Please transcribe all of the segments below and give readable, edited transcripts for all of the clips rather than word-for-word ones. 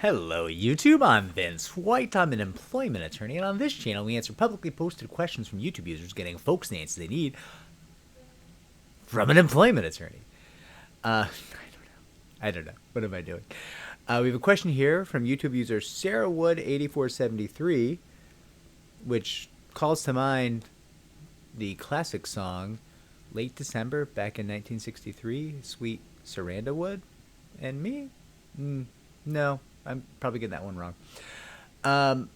Hello YouTube, I'm Vince White. I'm an employment attorney, and on this channel we answer publicly posted questions from YouTube users getting folks the answers they need from an employment attorney. I don't know. What am I doing? We have a question here from YouTube user Sarah Wood 8473, which calls to mind the classic song Late December back in 1963, Sweet Saranda Wood and Me? No, I'm probably getting that one wrong.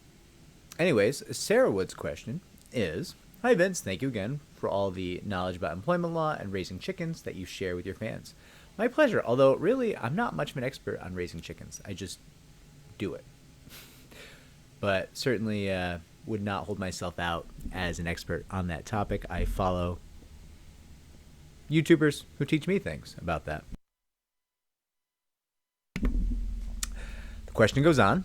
Anyways, Sarah Wood's question is, Hi Vince, thank you again for all the knowledge about employment law and raising chickens that you share with your fans. My pleasure, although really I'm not much of an expert on raising chickens. I just do it. But certainly would not hold myself out as an expert on that topic. I follow YouTubers who teach me things about that. The question goes on.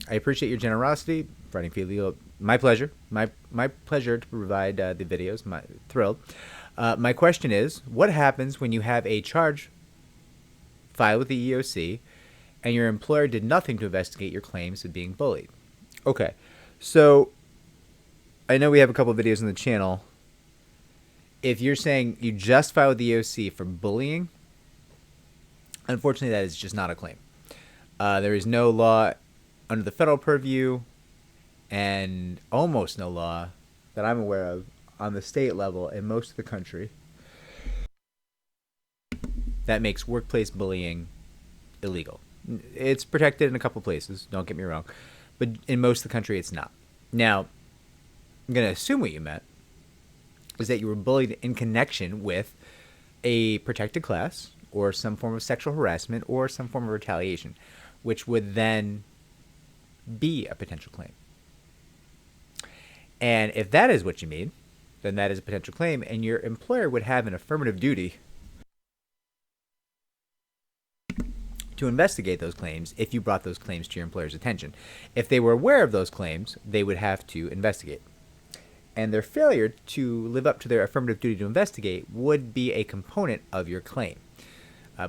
I appreciate your generosity, providing video. My pleasure. My pleasure to provide the videos. Thrilled. My question is, what happens when you have a charge filed with the EEOC and your employer did nothing to investigate your claims of being bullied? Okay, so I know we have a couple of videos on the channel. If you're saying you just filed with the EEOC for bullying, unfortunately that is just not a claim. There is no law under the federal purview and almost no law that I'm aware of on the state level in most of the country that makes workplace bullying illegal. It's protected in a couple places, don't get me wrong, but in most of the country it's not. Now, I'm going to assume what you meant is that you were bullied in connection with a protected class or some form of sexual harassment or some form of retaliation, which would then be a potential claim. And if that is what you mean, then that is a potential claim, and your employer would have an affirmative duty to investigate those claims if you brought those claims to your employer's attention. If they were aware of those claims, they would have to investigate. And their failure to live up to their affirmative duty to investigate would be a component of your claim.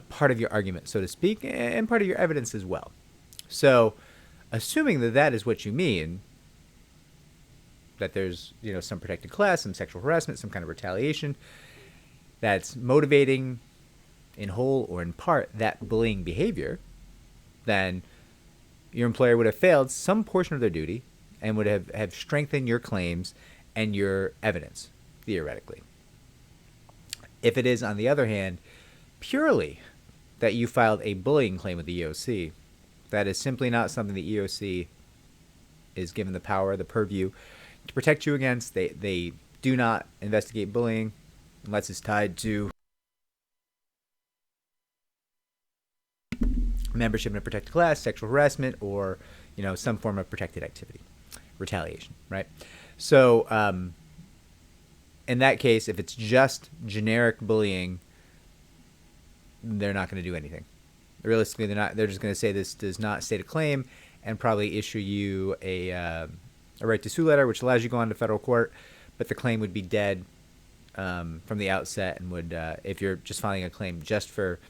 Part of your argument, so to speak, and part of your evidence as well. So, assuming that that is what you mean, that there's some protected class, some sexual harassment, some kind of retaliation that's motivating in whole or in part that bullying behavior, then your employer would have failed some portion of their duty and would have strengthened your claims and your evidence, theoretically. If it is, on the other hand, purely that you filed a bullying claim with the EEOC, that is simply not something the EEOC is given the power, the purview to protect you against. They do not investigate bullying unless it's tied to membership in a protected class, sexual harassment, or some form of protected activity, retaliation, right? So in that case, if it's just generic bullying, they're not going to do anything. Realistically, they're just going to say this does not state a claim and probably issue you a right to sue letter, which allows you to go on to federal court, but the claim would be dead from the outset, and would if you're just filing a claim just for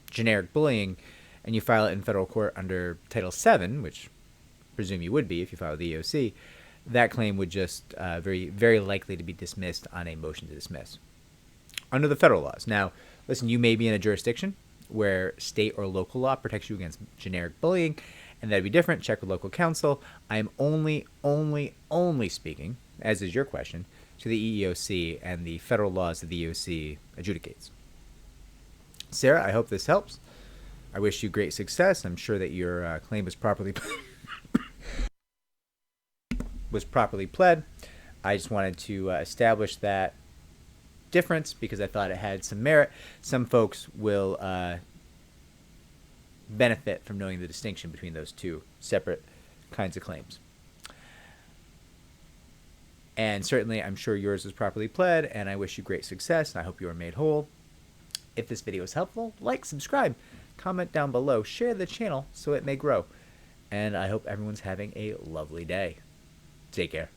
generic bullying and you file it in federal court under Title VII, which I presume you would be if you file with the EEOC, that claim would just very, very likely to be dismissed on a motion to dismiss under the federal laws. Now, listen, you may be in a jurisdiction where state or local law protects you against generic bullying, and that'd be different. Check with local counsel. I am only speaking, as is your question, to the EEOC and the federal laws that the EEOC adjudicates. Sarah, I hope this helps. I wish you great success. I'm sure that your claim was properly pled. I just wanted to establish that difference because I thought it had some merit. Some folks will benefit from knowing the distinction between those two separate kinds of claims. And certainly, I'm sure yours was properly pled, and I wish you great success, and I hope you are made whole. If this video is helpful, like, subscribe, comment down below, share the channel so it may grow. And I hope everyone's having a lovely day. Take care.